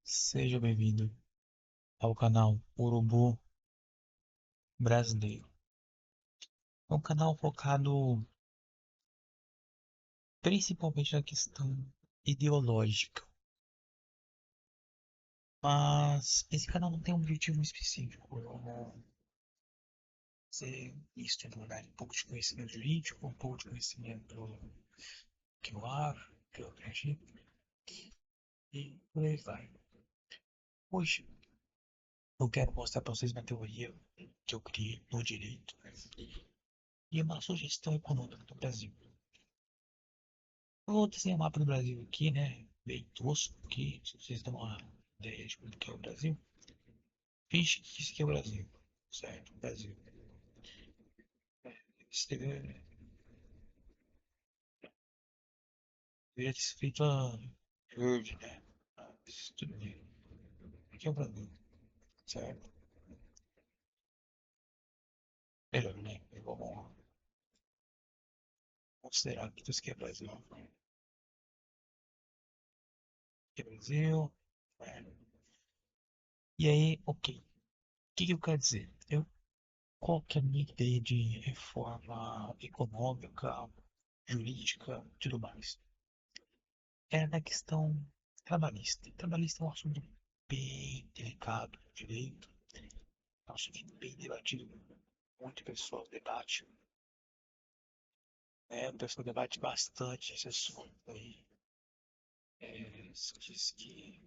Seja bem-vindo ao canal Urubu Brasileiro. É um canal focado principalmente na questão ideológica, mas esse canal não tem um objetivo específico. Eu vou ser misto, na verdade, um pouco de conhecimento jurídico, um pouco de conhecimento que eu acho, que eu acredito, e por aí vai. Hoje eu quero mostrar para vocês uma teoria que eu criei no direito e uma sugestão econômica do Brasil. Eu vou desenhar um mapa do Brasil aqui, né? Bem tosco aqui, se vocês dão uma ideia de como que é o Brasil. Finge que isso aqui é o Brasil, certo? Brasil. Isso deveria ter sido feito a verde, né? Isso tudo bem. Aqui é o Brasil, certo? Melhor, né? Vamos considerar que isso aqui é Brasil. Aqui é Brasil. É. E aí, ok. O que eu quero dizer? Qual que é a minha ideia de reforma econômica, jurídica, tudo mais? É na questão trabalhista. Trabalhista é um assunto bem delicado no direito, é um assunto bem debatido, muito pessoal debate, né? O pessoal debate bastante esse assunto aí. Se diz que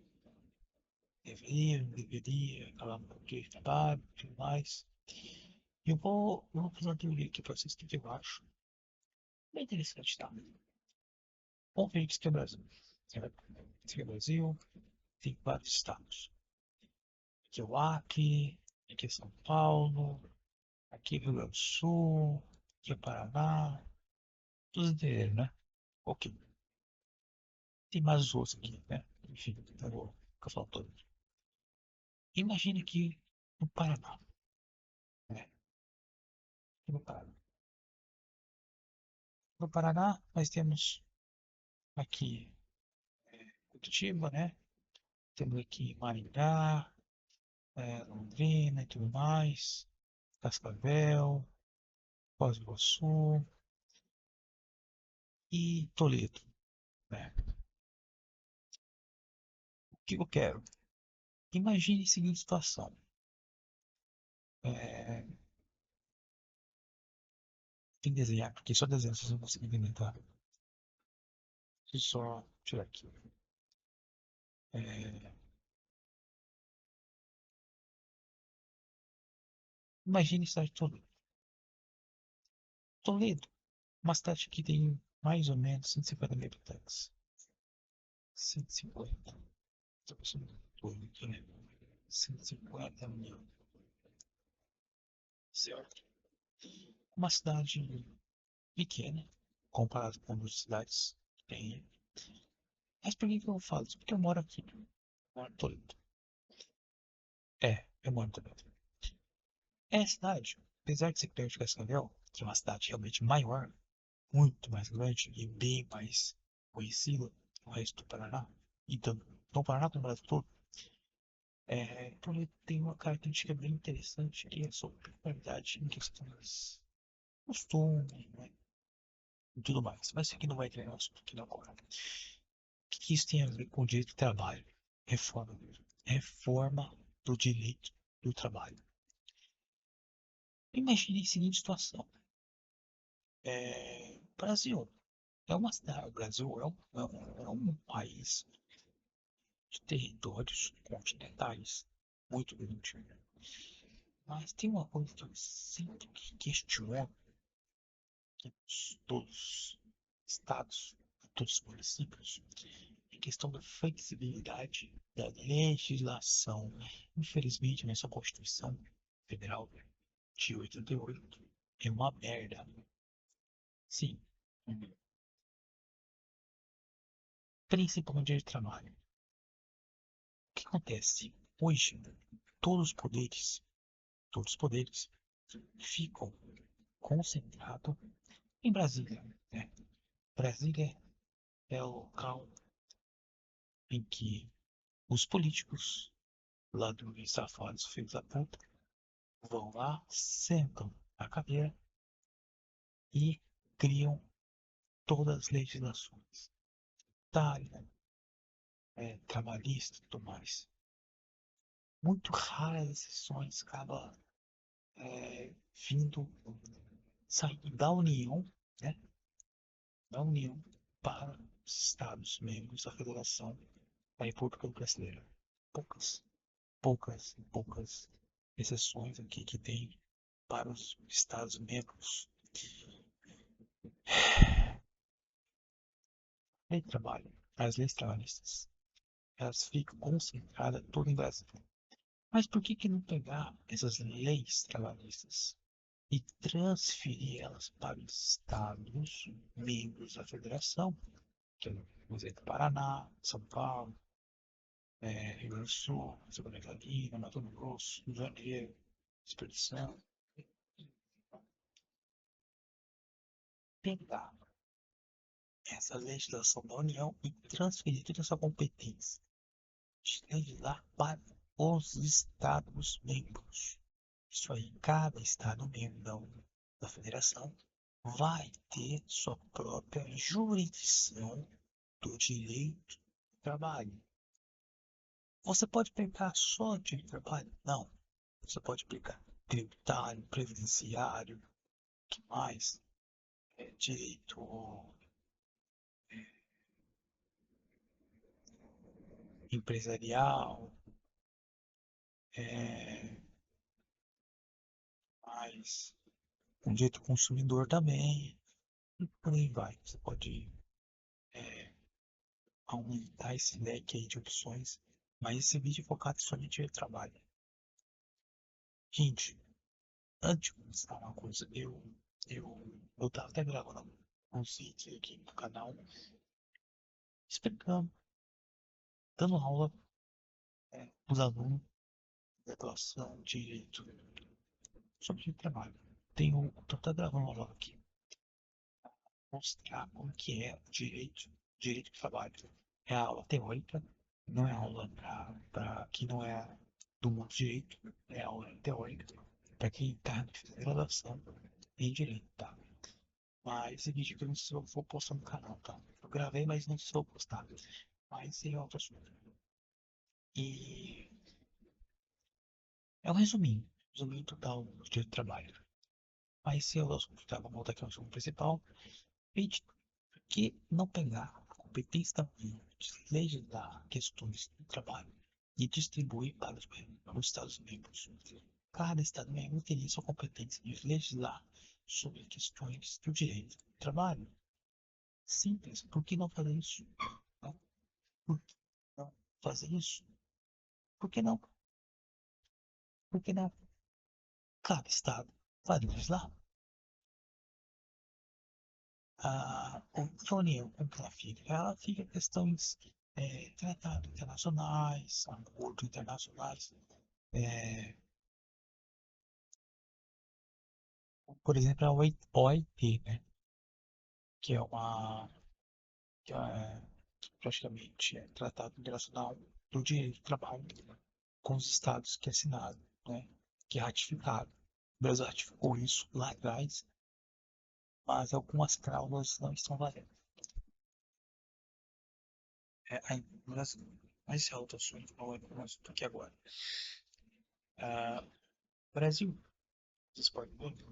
deveria, não deveria, acabar com o direito de trabalho e tudo mais. E eu vou fazer uma teoria aqui para vocês que eu acho bem interessante, tá? Vamos ver isso que é o Brasil. Certo? Isso aqui é o Brasil, tem vários estados. Aqui é o Acre, aqui é São Paulo, aqui é Rio Grande do Sul, aqui é Paraná, todos entenderam, né? Ok. Tem mais os outros aqui, né? Enfim, eu vou ficar falando todos. Imagine aqui no Paraná, né? Aqui no Paraná. No Paraná, nós temos aqui Curitiba, né? Temos aqui Maringá, Londrina e tudo mais, Cascavel, Foz do Iguaçu e Toledo, né? O que eu quero? Imagine a seguinte situação. É, tem que desenhar, porque só desenhando vocês não conseguem inventar. Deixa eu só tirar aqui. É, imagine a cidade de Toledo. Toledo, uma cidade que tem mais ou menos 150 mil habitantes. 150. Estou pensando tudo aqui, né? 150 mil. Certo. Uma cidade pequena, comparado com outras cidades que tem. Mas por que eu falo isso? Porque eu moro aqui. Eu moro em Toledo. Eu moro em Toledo. É a cidade, apesar de ser perto de Cascavel, que é uma cidade realmente maior, muito mais grande e bem mais conhecida no resto do Paraná, e tanto no Paraná como no Brasil todo, Toledo tem uma característica bem interessante que é a sua peculiaridade em questões de costume, né, e tudo mais. Mas isso aqui não vai entrar no assunto aqui agora. O que isso tem a ver com o direito do trabalho? Reforma. Reforma do direito do trabalho. Imagine a seguinte situação. Brasil é uma cidade, o Brasil é um país de territórios continentais muito grande. Mas tem uma coisa que eu sempre questiono que todos os estados, todos os municípios, em questão da flexibilidade da legislação. Infelizmente, nossa Constituição Federal de 88 é uma merda. Sim, principalmente de trabalho. O que acontece? Hoje, todos os poderes ficam concentrados em Brasília, né? Brasília é o local em que Os políticos lá do Safados, filhos da puta, vão lá, sentam na cadeira e criam todas as legislações. Itália, trabalhista e tudo mais. Muito raras exceções acaba vindo, saindo da União, né? Da União para os Estados membros da Federação da República Brasileira. Poucas exceções aqui que tem para os Estados membros. Lei de trabalho, as leis trabalhistas, elas ficam concentradas todas em Brasil. Mas por que não pegar essas leis trabalhistas e transferir elas para os estados membros da federação? Por exemplo, Paraná, São Paulo, Rio Grande do Sul, Santa Catarina, Mato Grosso, Rio de Janeiro, Espírito Santo. Pegar essa legislação da União e transferir toda essa competência de legislar para os estados membros. Isso aí, cada estado membro da federação vai ter sua própria jurisdição do direito do trabalho. Você pode pegar só direito do trabalho? Não. Você pode pegar tributário, previdenciário, que mais? Direito empresarial, é, mais um direito consumidor também, e por aí vai. Você pode aumentar esse leque aí de opções, mas esse vídeo é focado só em direito do trabalho. Gente, antes de começar uma coisa, eu tava até gravando um vídeo aqui no canal explicando, dando aula para os alunos de atuação, direito, sobre trabalho. Tô até gravando uma aula aqui, mostrar como que é o direito do trabalho. É a aula teórica, não é aula para quem não é do mundo do direito, é aula teórica para quem está na graduação em direito, tá? Mas esse vídeo que eu não sei se eu vou postar no canal, tá? Eu gravei, mas não sei se eu vou postar. Mas é outro assunto. E é um resuminho total do dia de trabalho. Mas se é o assunto, tá? Vamos voltar aqui ao assunto principal. Gente, por que não pegar a competência da União de legislar questões do trabalho e distribuir para os Estados membros? Cada Estado membro teria sua competência de legislar sobre questões do direito do trabalho. Simples, por que não fazer isso? Né? Por que não fazer isso? Por que não? Por que não? Cada Estado vai legislar. A União, como que ela fica? Ela fica questões tratados internacionais, acordos internacionais, é, por exemplo, a OIT, né? Que é uma que é praticamente Tratado Internacional do Direito do Trabalho com os estados que é assinado, né? Que é ratificado. O Brasil ratificou isso lá atrás, mas algumas cláusulas não estão valendo. Mas esse é outro assunto, não é um assunto aqui agora. Ah, Brasil, esporte muito,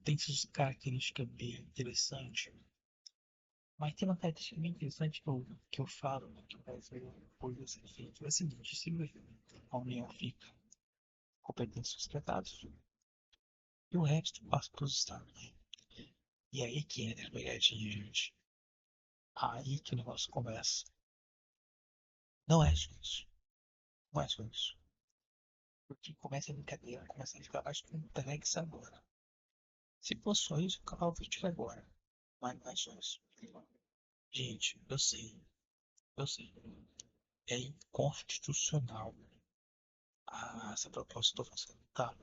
tem suas características bem interessantes, mas tem uma característica bem interessante que eu falo, né, que o Brasil pode ser feito, é o seguinte, se a União fica competências tratados e o resto passa para os estados. E aí que entra a pegadinha, gente. Aí que o negócio começa. Não é só isso. Não é só isso. Porque começa a brincadeira, começa a ficar mais complexo agora. Se for só isso, eu acabava o vídeo agora. Mas não é só isso. Gente, eu sei. É inconstitucional. Essa proposta que eu tô fazendo, tá?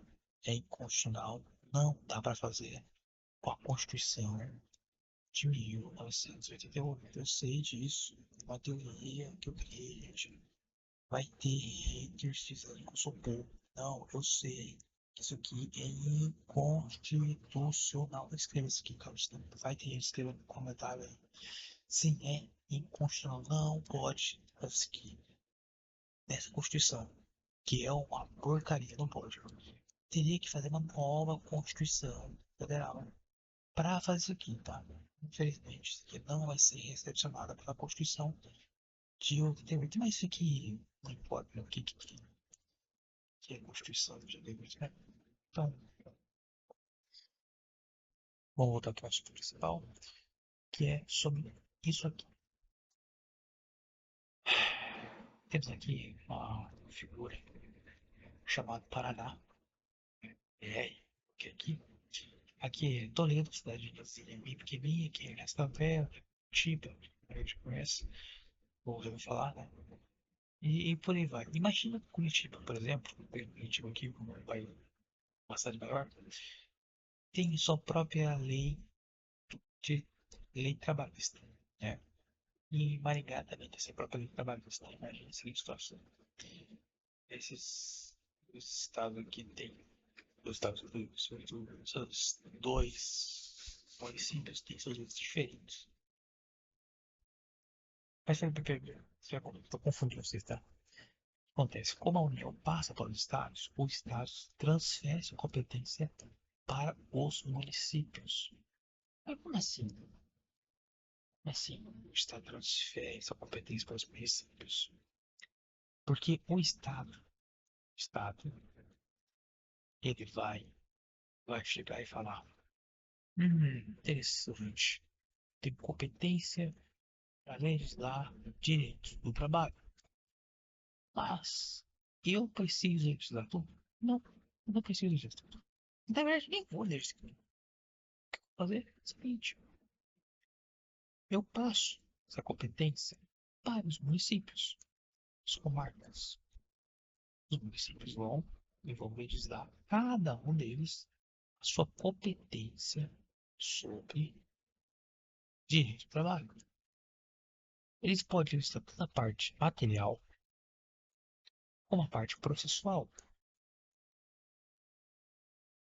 É inconstitucional. Não dá pra fazer com a Constituição. de 1988. Eu sei disso. Uma teoria que eu criei. Vai ter haters dizendo que eu sou bobo. Não, eu sei. Isso aqui é inconstitucional. Escreva isso aqui, Carlos. Vai ter gente escrevendo no comentário aí. Sim, é inconstitucional. Não pode fazer isso aqui nessa Constituição, que é uma porcaria. Não pode. Teria que fazer uma nova Constituição Federal para fazer isso aqui, tá? Infelizmente, isso aqui não vai ser recepcionado pela Constituição de 88, mas isso aqui não importa o que é Constituição de 88, né? Então, vamos voltar aqui ao assunto principal, que é sobre isso aqui. Temos aqui uma figura chamada Paraná, que aqui é Toledo, cidade bem pequenininha, aqui é Cascavel, Tiba, a gente conhece, ou já ouviu falar, né? E por aí vai. Imagina Curitiba, por exemplo, Curitiba aqui, como vai uma cidade maior, tem sua própria de lei trabalhista, né? E Maringá também tem sua própria lei trabalhista. Imagina a seguinte situação. Esses estados aqui tem, os Estados Unidos, seus dois municípios têm suas leis diferentes. Mas sabe por que estou confundindo vocês, tá? Acontece, como a União passa para os estados transferem sua competência para os municípios. Mas como assim? Assim, o Estado transfere sua competência para os municípios. Porque o Estado, ele vai chegar e falar: interessante, tem competência para legislar direitos do trabalho. Mas eu preciso legislar tudo? Não, eu não preciso legislar tudo. Na verdade, nem vou legislar. O que eu vou fazer é o seguinte: eu passo essa competência para os municípios, as comarcas. Os municípios vão legislar, cada um deles, a sua competência sobre direito do trabalho. Eles podem legislar tanto a parte material como a parte processual.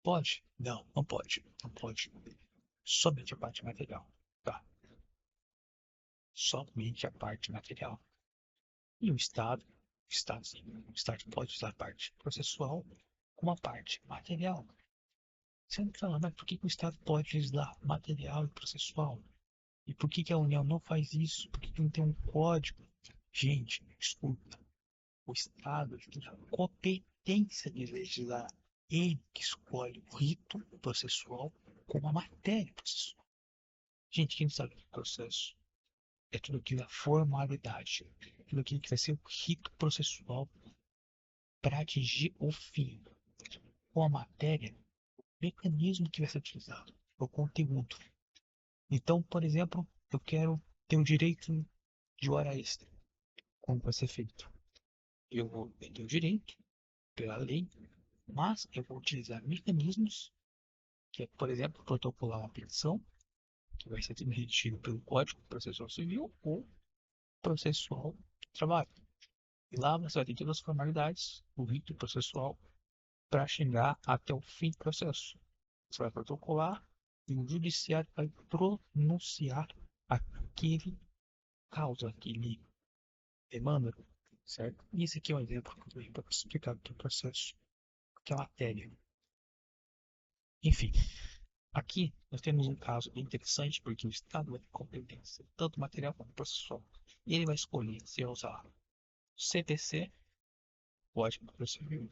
Pode? Não, não pode. Não pode. Somente a parte material. Tá. Somente a parte material. E o Estado pode usar a parte processual como a parte material. Você não fala, mas por que o Estado pode legislar material e processual? E por que a União não faz isso? Por que não tem um código? Gente, escuta. O Estado tem a competência de legislar. Ele que escolhe o rito processual como a matéria processual. Gente, quem sabe do processo é tudo aquilo, a formalidade. Tudo aquilo que vai ser o rito processual para atingir o fim. Com a matéria, o mecanismo que vai ser utilizado, o conteúdo. Então, por exemplo, eu quero ter o direito de hora extra. Como vai ser feito? Eu vou ter o direito, pela lei, mas eu vou utilizar mecanismos, que é, por exemplo, protocolar uma petição, que vai ser submetido pelo Código Processual Civil ou Processual de Trabalho. E lá você vai ter todas as formalidades, o rito processual, para chegar até o fim do processo. Você vai protocolar e o judiciário vai pronunciar aquele causa, aquele demanda, certo? E esse aqui é um exemplo que eu dei para explicar o que é o processo, o que é a matéria. Enfim, aqui nós temos um caso bem interessante porque o Estado vai ter competência, tanto material quanto processual. E ele vai escolher se vai usar CPC, Código de Processo Civil,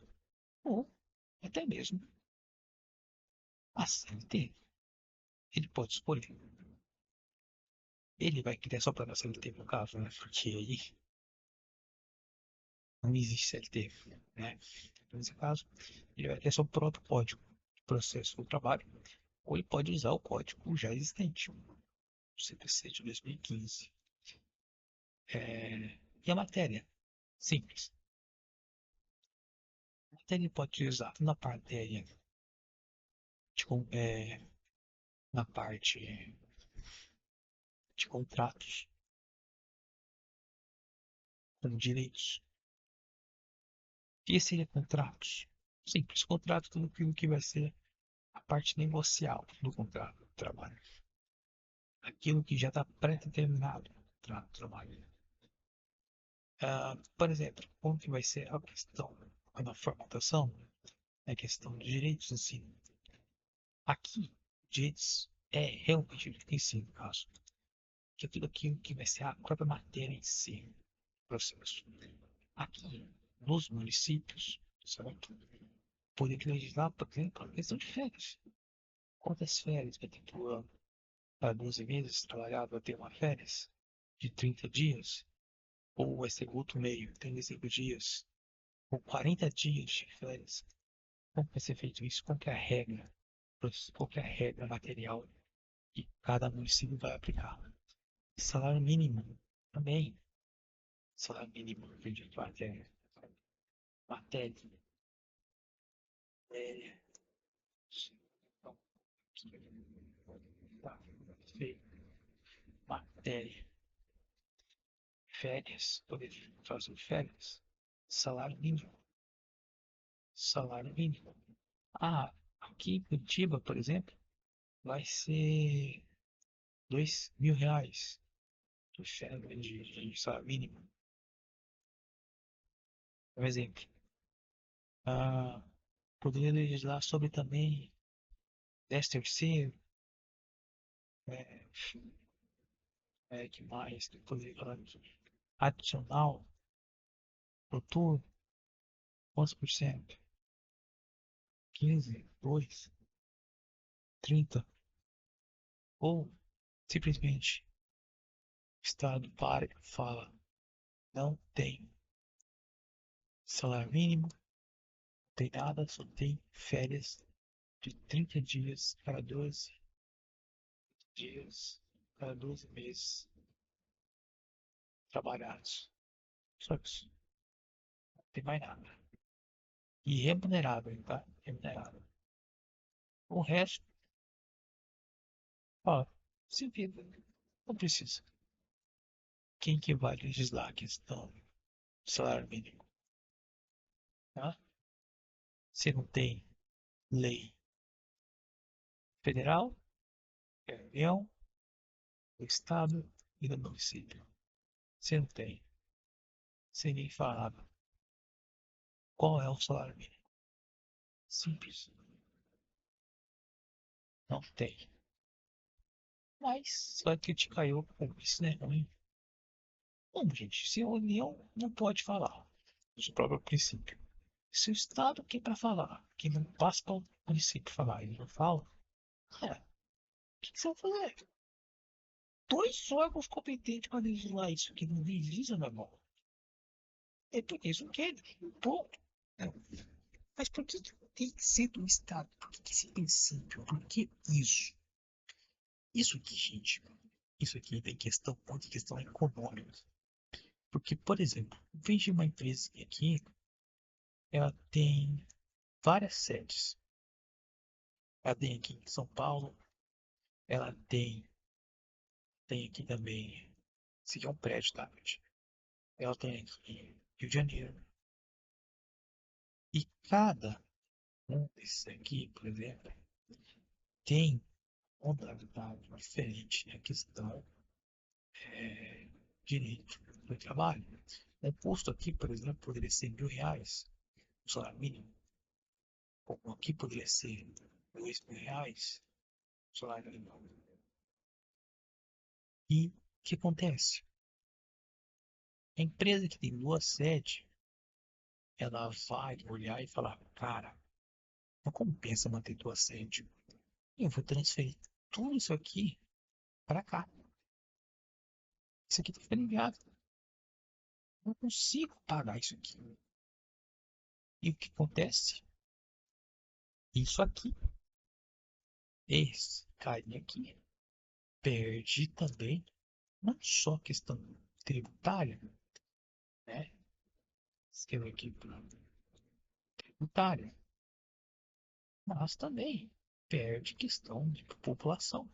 ou até mesmo a CLT. Ele pode escolher. Ele vai criar só para a CLT no caso, né? Porque aí não existe CLT, né? Nesse caso, ele vai ter seu próprio código de processo do trabalho, ou ele pode usar o código já existente, o CPC de 2015. E a matéria? Simples. A matéria ele pode usar na matéria, tipo, na parte de contratos com direitos. O que seria contratos? Simples, contrato tudo aquilo que vai ser a parte negocial do contrato de trabalho. Aquilo que já está pré-determinado no contrato de trabalho. Por exemplo, como que vai ser a questão da formatação? É questão de direitos em si. Aqui, direitos é realmente o que tem sido o caso. Que é tudo aquilo que vai ser a própria matéria em si, processo. Aqui, nos municípios, certo? Poder legislar, por exemplo, a questão de férias. Quantas férias vai ter por ano? Para 12 meses trabalhado vai ter uma férias de 30 dias? Ou vai ser outro meio, 35 dias? Ou 40 dias de férias? Como vai ser feito isso? Qual que é a regra? Qual que é a regra material que cada município vai aplicar? Salário mínimo também. Salário mínimo, de matéria. Matéria. É, tá, feio. Matéria. Férias. Poder fazer férias. Salário mínimo. Salário mínimo. Ah, aqui em Curitiba, por exemplo, vai ser R$ 2.000 de salário mínimo. Um exemplo. Ah, poderia legislar sobre também 13º, é, que mais que poderia falar aqui? Adicional, futuro, quantos por cento? 15, 2, 30, ou simplesmente o Estado para e fala, não tem salário mínimo, não tem nada, só tem férias de 30 dias para 12 dias, para 12 meses trabalhados. Só isso, não tem mais nada. E remunerável, tá? Remunerável. O resto, ó, se vira, não precisa. Quem que vai legislar a questão do salário mínimo? Tá? Se não tem lei federal, é União, do Estado e do município. Se não tem, se ninguém falar qual é o salário mínimo. Simples. Não tem. Mas você vai criticar eu por isso, né? Ruim. Bom, gente, se a União não pode falar, do próprio princípio. Se o Estado quer para falar, que não passa para o município falar, ele não fala, o que você vai fazer? Dois órgãos competentes para legislar isso que não legisla, meu irmão. É porque eles não querem. Ponto. Não. Mas por que tem que ser do Estado? Por que esse princípio? Por que isso? Isso aqui, gente, isso aqui tem questão, muita questão econômica. Porque, por exemplo, veja uma empresa aqui, ela tem várias sedes. Ela tem aqui em São Paulo, ela tem aqui também, esse aqui é um prédio, tá, gente? Ela tem aqui em Rio de Janeiro. E cada um desses aqui, por exemplo, tem uma modalidade diferente na questão é, direito do trabalho. Um posto aqui, por exemplo, poderia ser R$ 1.000, o salário mínimo. Como aqui poderia ser R$ 2.000, o salário mínimo. E o que acontece? A empresa que tem duas sedes, ela vai olhar e falar, cara, não compensa manter duas sedes. Eu vou transferir tudo isso aqui para cá. Isso aqui tá ficando inviável. Não consigo pagar isso aqui. E o que acontece? Isso aqui, esse carinha aqui, perde também não só a questão tributária, né? Escreve aqui tributária, mas também perde questão de população.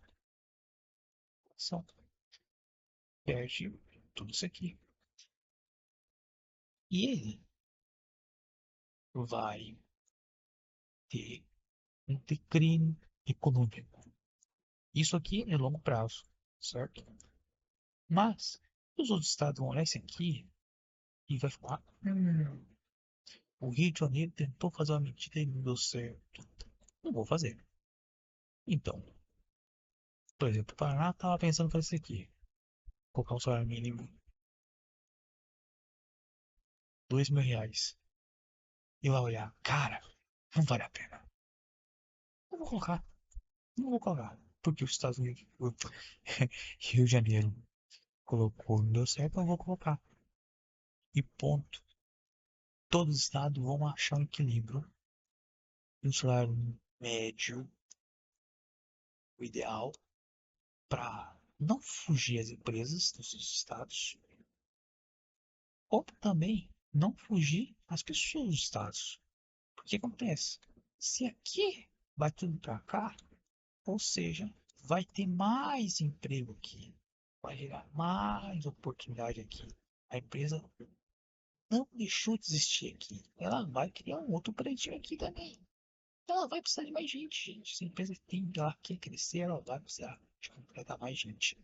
perde tudo isso aqui. E ele vai ter um declínio econômico. Isso aqui é longo prazo, certo? Mas os outros estados vão olhar isso aqui e vai falar: o Rio de Janeiro tentou fazer uma medida e não deu certo. Não vou fazer. Então, por exemplo, o Paraná estava pensando em fazer isso aqui. Colocar um salário mínimo R$ 2.000. E vai olhar, cara, não vale a pena. Não vou colocar, não vou colocar. Porque os Estados Unidos, Rio de Janeiro colocou, não deu certo, não vou colocar. E ponto. Todos os estados vão achar um equilíbrio. Um salário médio, o ideal, para não fugir as empresas dos seus estados, ou também não fugir as pessoas dos estados. Porque o que acontece? Se aqui vai tudo para cá, ou seja, vai ter mais emprego aqui, vai gerar mais oportunidade aqui. A empresa não deixou de existir aqui. Ela vai criar um outro prédio aqui também. Ela vai precisar de mais gente. Se a empresa tem, ela quer crescer, ela vai precisar de contratar mais gente.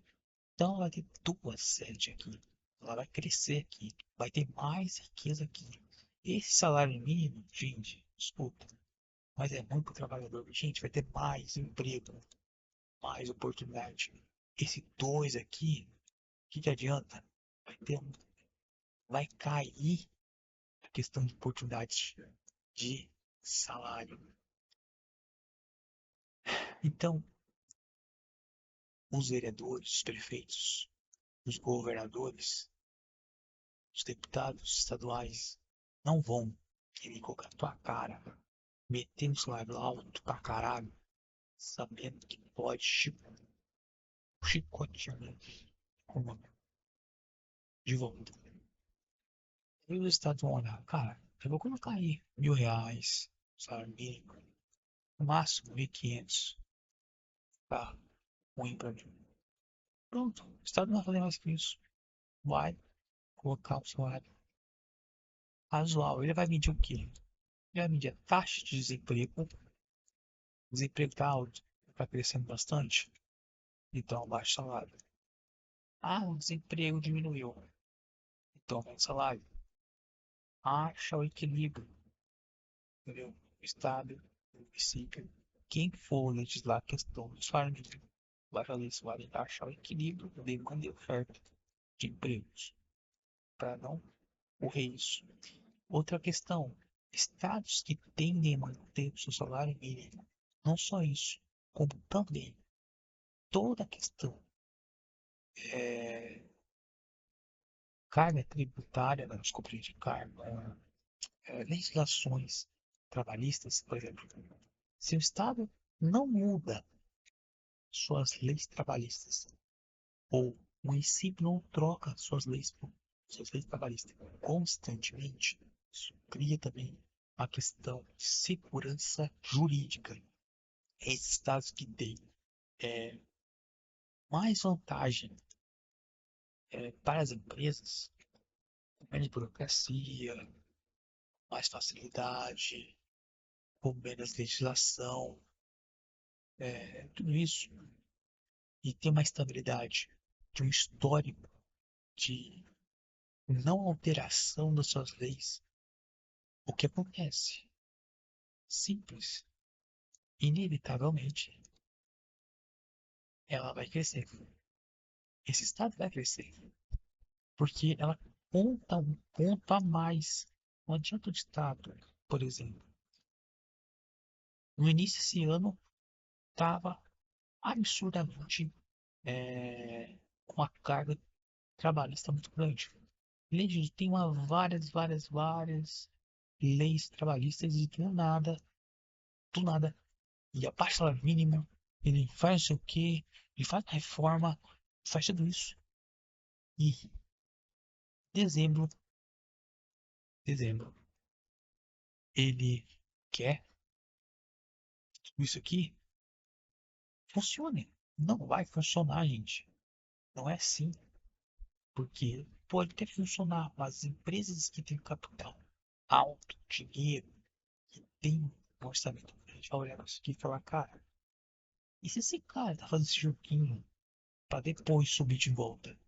Então ela vai ter duas sedes aqui. Ela vai crescer aqui. Vai ter mais riqueza aqui. Esse salário mínimo, gente, desculpa, mas é muito trabalhador. Gente, vai ter mais emprego, mais oportunidade. Esse dois aqui, o que adianta? Vai ter um, vai cair a questão de oportunidade de salário. Então, os vereadores, os prefeitos, os governadores, os deputados estaduais não vão querer colocar tua cara, metendo o salário alto pra caralho, sabendo que pode chicotear de volta. E os estados vão olhar, cara, eu vou colocar aí R$ 1.000, salário mínimo, no máximo 1.500, tá ruim pra mim. Pronto, o estado não vai fazer mais que isso. Vai colocar o salário razoável. Ele vai medir o quê? Ele vai medir a taxa de desemprego. O desemprego tá alto, tá crescendo bastante, então baixa o salário. Ah, o desemprego diminuiu, então aumenta o salário. Acha o equilíbrio, entendeu? O estado, o município, quem for legislar a questão do salário mínimo, vai fazer isso, vai achar o equilíbrio de demanda e oferta de empregos, para não ocorrer isso. Outra questão, estados que tendem a manter o seu salário mínimo, não só isso, como também toda a questão é, carga tributária, não, desculpa, de carga, legislações trabalhistas, por exemplo, se o Estado não muda suas leis trabalhistas, ou o município não troca suas leis trabalhistas constantemente, isso cria também uma questão de segurança jurídica. Esses estados que têm é, mais vantagem para as empresas, menos burocracia, mais facilidade, com menos legislação, tudo isso, e tem uma estabilidade de um histórico de não alteração das suas leis, o que acontece? Simples. Inevitavelmente, ela vai crescer. Esse estado vai crescer. Porque ela conta um ponto a mais. Não adianta o estado, por exemplo. No início desse ano, estava absurdamente com uma carga trabalhista muito grande. Legis tem uma várias leis trabalhistas e do nada, e abaixa o salário mínimo, ele faz não sei o que, ele faz reforma, faz tudo isso. E dezembro, dezembro, ele quer que tudo isso aqui funcione. Não vai funcionar, gente. Não é assim. Porque pode até funcionar, mas as empresas que têm capital alto, dinheiro, que tem um orçamento, a gente vai olhar isso aqui e falar, cara, e se esse cara tá fazendo esse joguinho para depois subir de volta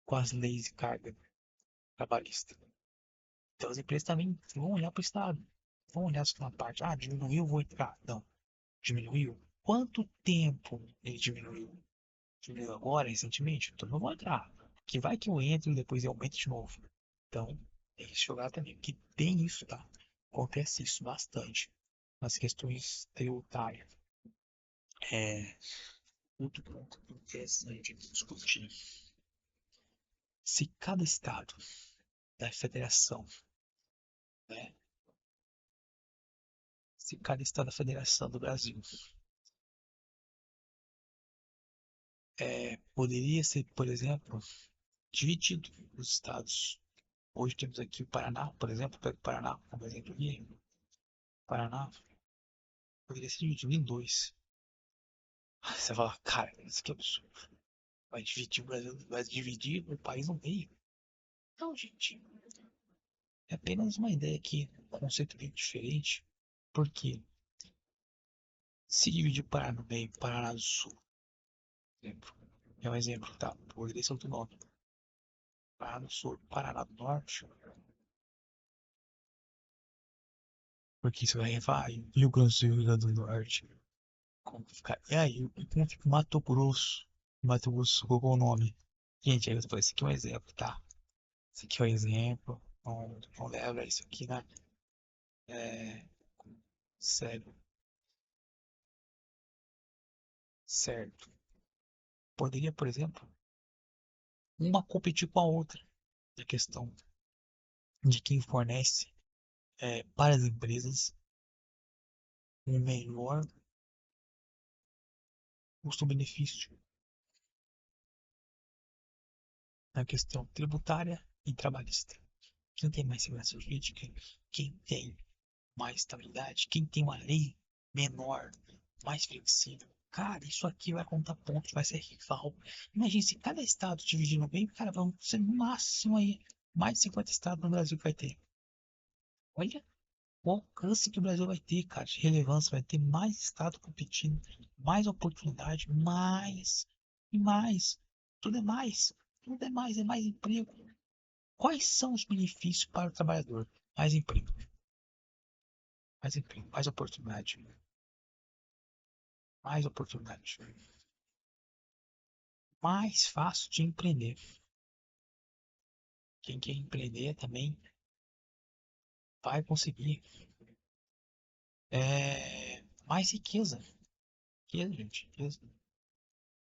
com as leis de carga trabalhista? Então as empresas também vão olhar para o Estado, vão olhar só uma parte, diminuiu, vou entrar. Não, diminuiu. Quanto tempo ele diminuiu? Diminuiu agora, recentemente? Então não vou entrar. Que vai que eu entro e depois eu aumento de novo. Então, tem que jogar também. Que tem isso, tá? Acontece isso bastante nas questões tributárias. É outro ponto interessante de discutir. Se cada estado da federação, né? Se cada estado da federação do Brasil poderia ser, por exemplo, dividido os estados. Hoje temos aqui o Paraná, por exemplo, pega o Paraná como exemplo aqui. Paraná poderia ser dividido em dois. Você fala, cara, isso que é absurdo. Vai dividir o Brasil, vai dividir o país no meio. Não, gente. É apenas uma ideia aqui, um conceito bem diferente. Porque se dividir o Paraná no meio, Paraná do Sul, exemplo, é um exemplo, tá? Poderia ser outro nome. Paraná do Sul, Paraná do Norte. Porque você vai Rio Grande do Sul, Rio Grande do Norte. Como fica? E aí, como fica Mato Grosso? Mato Grosso, qual é o nome? Gente, aí eu falei, esse aqui é um exemplo, tá? Esse aqui é um exemplo. Não leva isso aqui, né? É, sério, certo. Poderia, por exemplo, uma competir com a outra. A questão de quem fornece para as empresas um melhor custo-benefício na questão tributária e trabalhista. Quem tem mais segurança jurídica, quem tem mais estabilidade, quem tem uma lei menor, mais flexível. Cara, isso aqui vai contar pontos, vai ser rival. Imagina se cada estado dividir no meio, cara, vão ser no máximo aí mais de 50 estados no Brasil que vai ter. Olha o alcance que o Brasil vai ter, cara, de relevância, vai ter mais estado competindo, mais oportunidade, mais e mais. Tudo é mais. Tudo é mais emprego. Quais são os benefícios para o trabalhador? Mais emprego, mais oportunidade, mais fácil de empreender. Quem quer empreender também vai conseguir mais riqueza. Riqueza, gente, riqueza.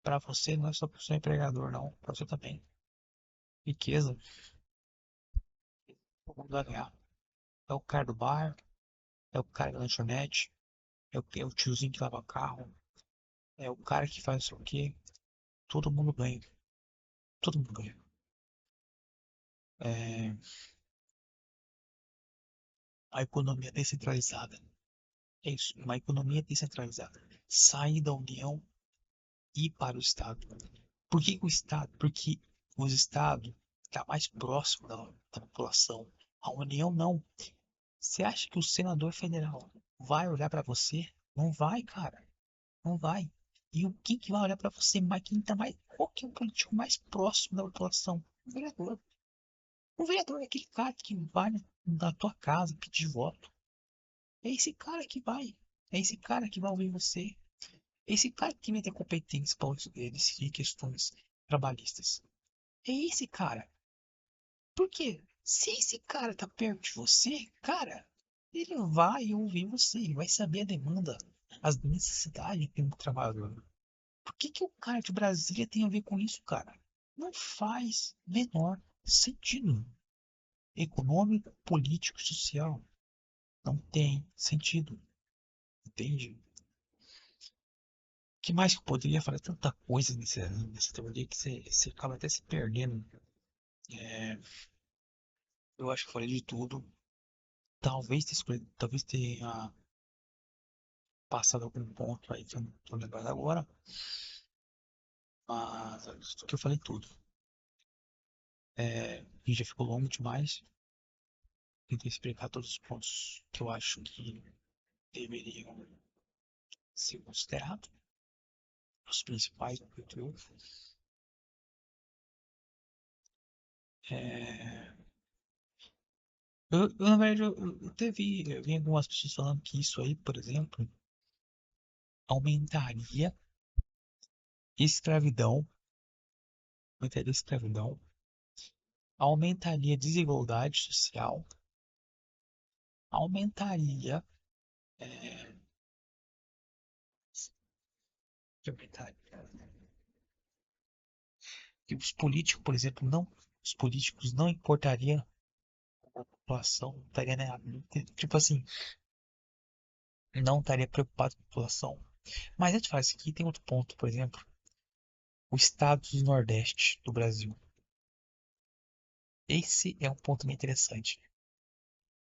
Para você não é só para o seu empregador, não. Para você também. Riqueza, todo mundo vai ganhar. É o cara do bar, é o cara da lanchonete, é o tiozinho que lava carro, é o cara que faz o quê. Todo mundo ganha. Todo mundo ganha. É, a economia descentralizada. É isso, uma economia descentralizada. Sair da União e ir para o Estado. Por que o Estado? Porque o Estado está mais próximo da população. A União não. Você acha que o senador federal vai olhar para você? Não vai, cara. Não vai. E o que vai olhar para você? Mas quem tá mais. Qual que é o político mais próximo da população? O vereador. O vereador é aquele cara que vai na tua casa pedir voto. É esse cara que vai. É esse cara que vai ouvir você. É esse cara que vai ter competência para decidir questões trabalhistas. É esse cara. Por quê? Se esse cara tá perto de você, cara, ele vai ouvir você, ele vai saber a demanda, as necessidades do trabalhador. Por que o cara de Brasília tem a ver com isso, cara? Não faz menor sentido. Econômico, político, social. Não tem sentido. Entende? O que mais que eu poderia falar? Tanta coisa nessa teoria que você acaba até se perdendo. É, eu acho que eu falei de tudo. Talvez tenha passado algum ponto aí que eu não tô lembrando agora. Mas acho que eu falei tudo. E já ficou longo demais. Tentei explicar todos os pontos que eu acho que deveriam ser considerados, os principais do PTU. É, na verdade, eu vi algumas pessoas falando que isso aí, por exemplo, aumentaria escravidão, escravidão, aumentaria desigualdade social, aumentaria, é, que aumentaria, que os políticos, por exemplo, não, os políticos não importariam a população, não estaria, né, tipo assim, não estaria preocupado com a população. Mas antes de falar isso aqui, tem outro ponto, por exemplo, o estado do Nordeste do Brasil. Esse é um ponto bem interessante.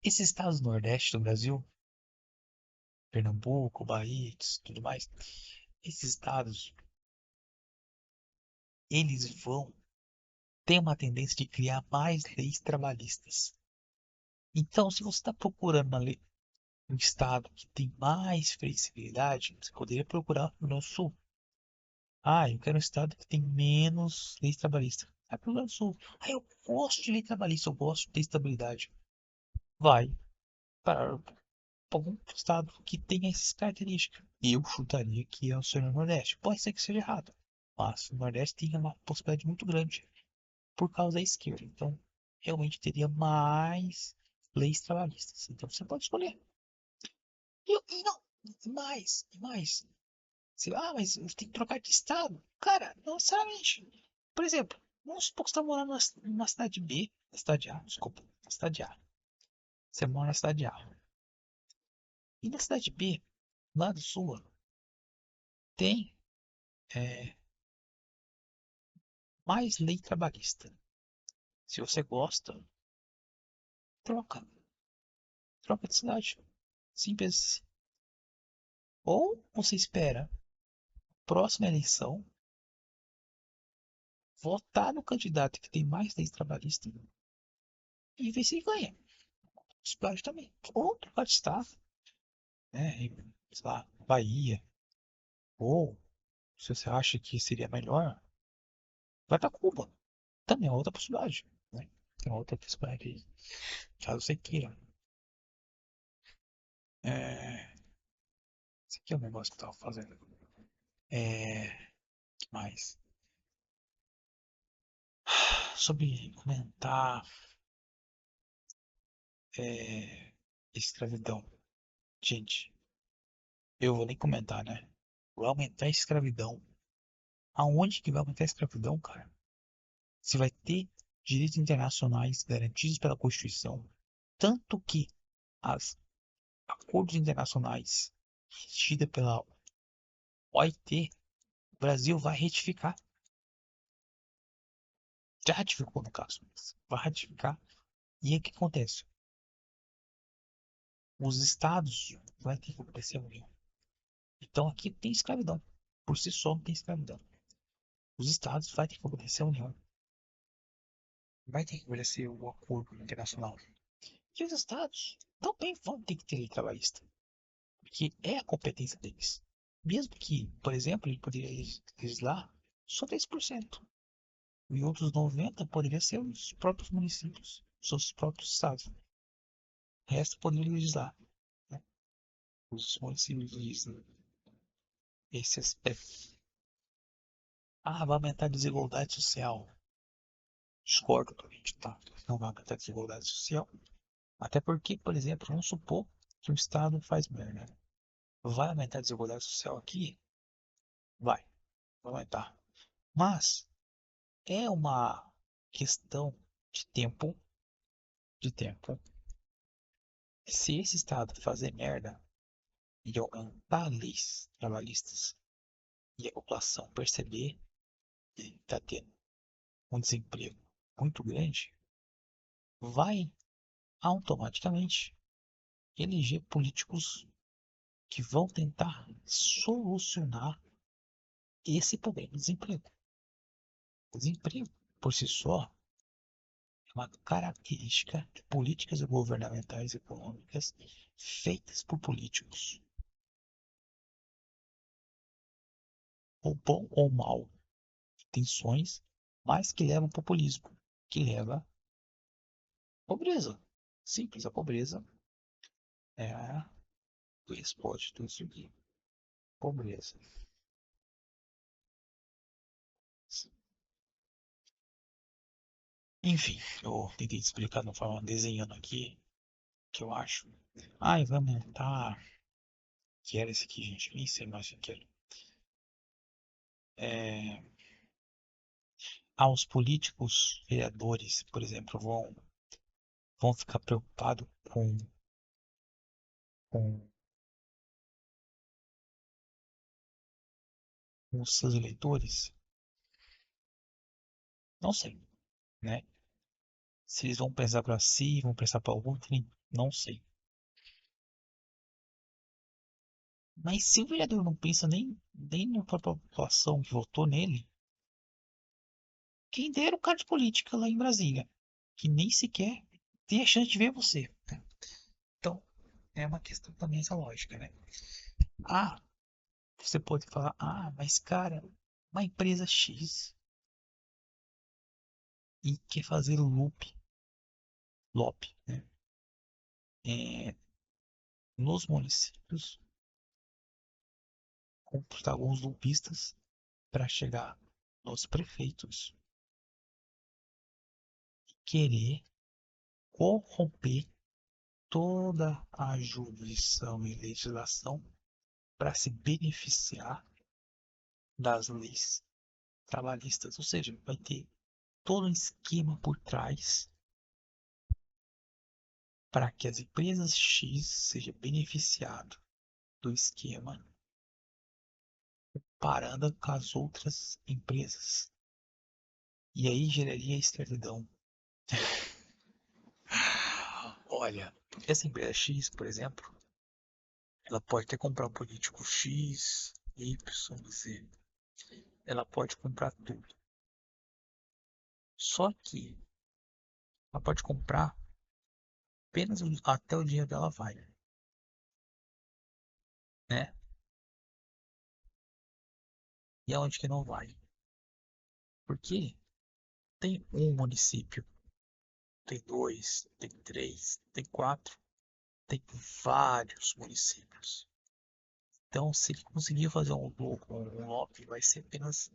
Esses estados do Nordeste do Brasil, Pernambuco, Bahia, tudo mais, esses estados, eles vão ter uma tendência de criar mais leis trabalhistas. Então, se você está procurando uma lei, um estado que tem mais flexibilidade, você poderia procurar no Sul. Ah, eu quero um estado que tem menos leis trabalhistas. Vai pro Rio Grande do Sul. Ah, eu gosto de lei trabalhista, eu gosto de estabilidade. Vai para algum estado que tenha essas características. Eu chutaria que é o seu Nordeste. Pode ser que seja errado, mas o Nordeste tem uma possibilidade muito grande por causa da esquerda. Então, realmente teria mais leis trabalhistas. Então, você pode escolher. E não, e mais. Mas tem que trocar de estado. Cara, não necessariamente. Por exemplo, vamos supor que você está morando numa cidade B, na cidade A, desculpa, na cidade A. Você mora na cidade A. E na cidade B, lá do sul, tem é, mais lei trabalhista. Se você gosta, troca. Troca de cidade. Simples assim. Ou você espera próxima eleição, votar no candidato que tem mais leis trabalhistas e ver se ganha. Cidade também. Ou trocar de estado, né? Sei lá, Bahia. Ou, se você acha que seria melhor, vai para Cuba. Também é outra possibilidade, né? Tem outra possibilidade aí, caso você queira. Esse aqui é o negócio que eu tava fazendo. Que mais? Sobre aumentar escravidão. Gente, eu vou nem comentar, né? Vai aumentar a escravidão. Aonde que vai aumentar a escravidão, cara? Você vai ter direitos internacionais garantidos pela Constituição, tanto que as acordos internacionais regidos pela OIT, o Brasil vai retificar. Já ratificou, no caso, mas vai ratificar. E aí o que acontece? Os estados vão ter que obedecer a União. Então aqui tem escravidão. Por si só não tem escravidão. Os estados vão ter que obedecer a União. Vai ter que obedecer o acordo internacional. E os estados também vão ter que ter lei trabalhista. Porque é a competência deles. Mesmo que, por exemplo, ele poderia legislar só 10%. E outros 90% poderiam ser os próprios municípios, seus próprios estados. O resto poderia legislar, né? Os municípios legislam esse aspecto. Ah, vai aumentar a desigualdade social. Discordo totalmente, tá? Não vai aumentar a desigualdade social. Até porque, por exemplo, vamos supor que o Estado faz merda. Vai aumentar a desigualdade social aqui? Vai aumentar. Mas é uma questão de tempo, de tempo. Se esse Estado fazer merda e aumentar leis trabalhistas e a população perceber que está tendo um desemprego muito grande, vai automaticamente eleger políticos que vão tentar solucionar esse problema do desemprego. O desemprego, por si só, é uma característica de políticas governamentais e econômicas feitas por políticos, ou bom ou mal, intenções, mas que levam ao populismo, que leva à pobreza. Simples, a pobreza é o esporte de tudo isso aqui. Pobreza. Enfim, eu tentei te explicar de uma forma desenhando aqui, que eu acho. Ai, vai montar. Que era esse aqui, gente? Nem sei mais o que era. É, os políticos, vereadores, por exemplo, vão ficar preocupados com, com os seus eleitores? Não sei, né? Se eles vão pensar para si, vão pensar para outro, não sei. Mas se o vereador não pensa nem na própria população que votou nele, quem dera o cara de política lá em Brasília, que nem sequer tem a chance de ver você. Então, é uma questão também essa lógica, né? Ah, você pode falar, mas cara, uma empresa X e quer fazer LOP, né? É, nos municípios, contratar alguns lupistas para chegar nos prefeitos e querer corromper toda a jurisdição e legislação para se beneficiar das leis trabalhistas. Ou seja, vai ter todo um esquema por trás para que as empresas X sejam beneficiadas do esquema parando com as outras empresas. E aí geraria escravidão. Olha, essa empresa X, por exemplo, ela pode até comprar um político X, Y, Z. Ela pode comprar tudo. Só que ela pode comprar apenas até o dinheiro dela vai, né? E aonde que não vai? Porque tem um município, tem dois, tem três, tem quatro, tem vários municípios. Então, se ele conseguir fazer um lobby, vai ser apenas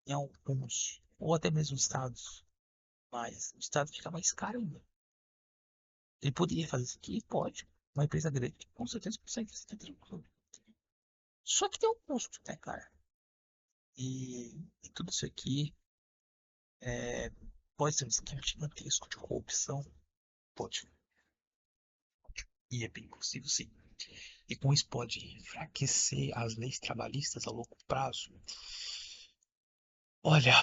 em alguns, ou até mesmo estados, mas o estado fica mais caro ainda. Ele poderia fazer isso aqui? Pode. Uma empresa grande, com certeza consegue fazer tranquilo. Só que tem um custo, né, cara? E tudo isso aqui pode ser um esquema gigantesco de corrupção. Pode. E é bem possível, sim. E com isso pode enfraquecer as leis trabalhistas a longo prazo. Olha,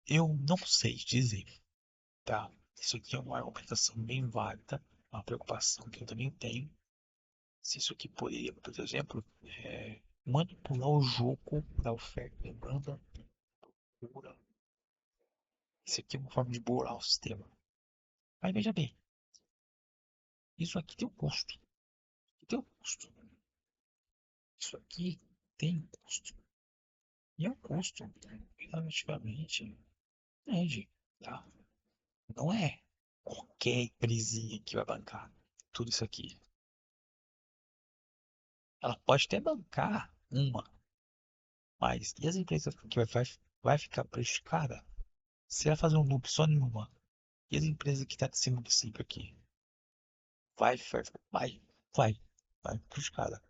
eu não sei dizer, tá? Isso aqui é uma argumentação bem válida, uma preocupação que eu também tenho. Se isso aqui poderia, por exemplo, manipular o jogo da oferta e demanda pura. Isso aqui é uma forma de burlar o sistema. Mas veja bem, isso aqui tem um custo. Tem um custo. Isso aqui tem um custo. E é um custo relativamente grande, tá? Não é qualquer empresinha que vai bancar tudo isso aqui. Ela pode até bancar uma, mas e as empresas que vai ficar prejudicada se ela fazer um loop só em uma? E as empresas que estão tá nesse município aqui? Vai, vai, vai, vai, vai prejudicada.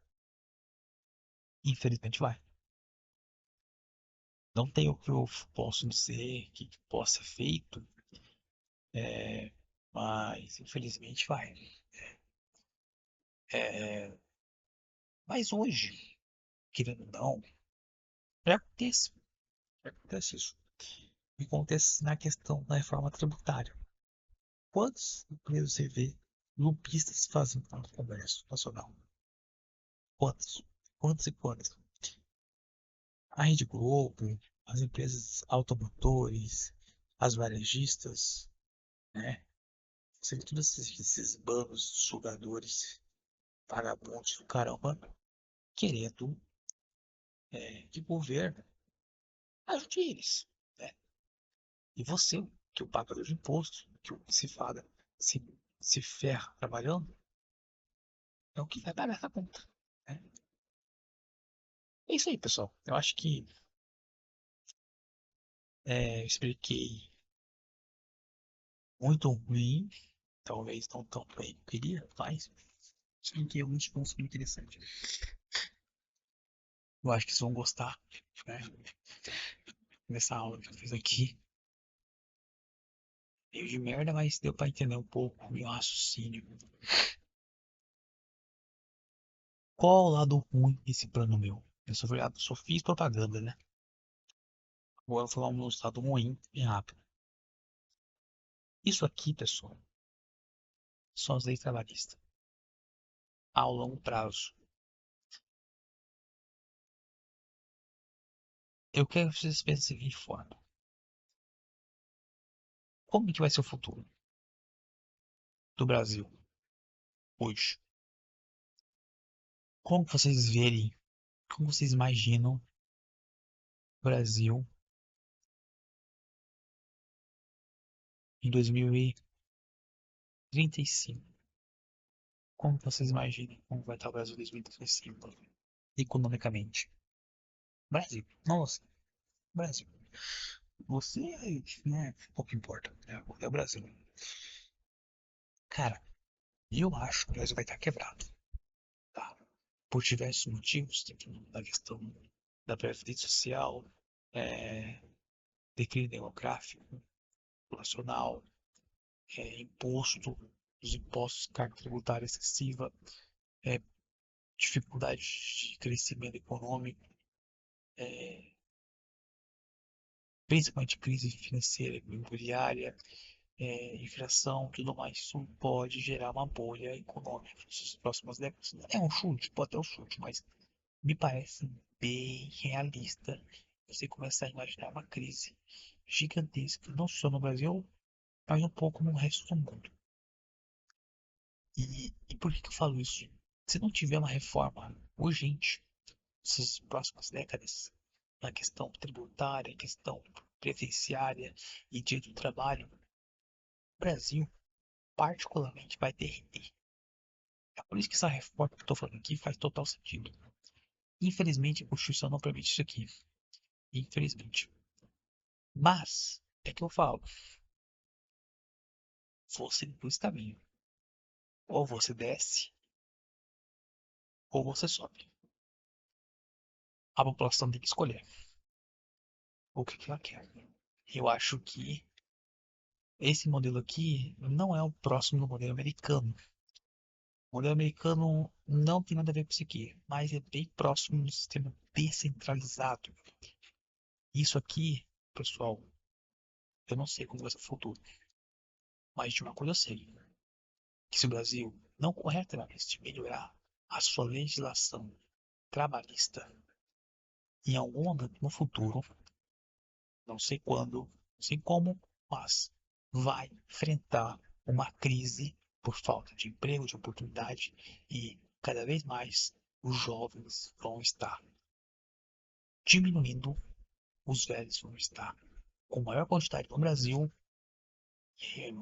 Infelizmente vai. Não tem o que eu posso dizer que possa ser feito, é, mas infelizmente vai. É, mas hoje, querendo ou não, já acontece, já acontece isso. E acontece na questão da reforma tributária. Quantas empresas você vê lobistas fazendo no Congresso Nacional? Quantas? Quantas e quantas? A Rede Globo, as empresas automotores, as varejistas, né? Você vê todos esses bandos de sugadores, vagabundos do caramba, querendo que o governo ajude eles, né? E você, que é o pagador de imposto, que se fala, se, se ferra trabalhando, é o que vai pagar essa conta, né? É isso aí, pessoal. Eu acho que eu expliquei muito ruim, talvez não tão bem que eu queria, mas expliquei alguns pontos bem interessantes. Eu acho que vocês vão gostar, né, dessa aula que eu fiz aqui. Meio de merda, mas deu pra entender um pouco o meu raciocínio. Qual o lado ruim desse plano meu? Eu só fiz propaganda, né? Agora eu vou falar um lado ruim bem rápido. Isso aqui, pessoal, são as leis trabalhistas. A longo prazo. Eu quero que vocês pensem da seguinte forma. Como que vai ser o futuro do Brasil hoje? Como que vocês verem, como vocês imaginam o Brasil em 2035? Como vocês imaginam como vai estar o Brasil em 2035, economicamente? Brasil, não você. Brasil. Você, né, pouco importa. É o Brasil. Cara, eu acho que o Brasil vai estar quebrado, tá? Por diversos motivos, tanto na questão da previdência social, é, declínio demográfico, populacional, imposto, os impostos, carga tributária excessiva, é, dificuldade de crescimento econômico, é, principalmente crise financeira, imobiliária, inflação, tudo mais. Isso pode gerar uma bolha econômica nas próximas décadas. É um chute, pode ter um chute, mas me parece bem realista você começar a imaginar uma crise gigantesca, não só no Brasil, mas um pouco no resto do mundo. E por que eu falo isso? Se não tiver uma reforma urgente nessas próximas décadas, na questão tributária, questão previdenciária e direito do trabalho, o Brasil particularmente vai derreter. É por isso que essa reforma que eu estou falando aqui faz total sentido. Infelizmente, a Constituição não permite isso aqui. Infelizmente. Mas, é que eu falo, você tem dois caminhos. Ou você desce, ou você sobe. A população tem que escolher o que ela quer. Eu acho que esse modelo aqui não é o próximo do modelo americano. O modelo americano não tem nada a ver com isso aqui, mas é bem próximo do sistema descentralizado. Isso aqui, pessoal, eu não sei como vai ser o futuro, mas de uma coisa eu sei, que se o Brasil não correr atrás de melhorar a sua legislação trabalhista em algum momento no futuro, não sei quando, não sei como, mas vai enfrentar uma crise por falta de emprego, de oportunidade e cada vez mais os jovens vão estar diminuindo, os velhos vão estar com maior quantidade no Brasil. E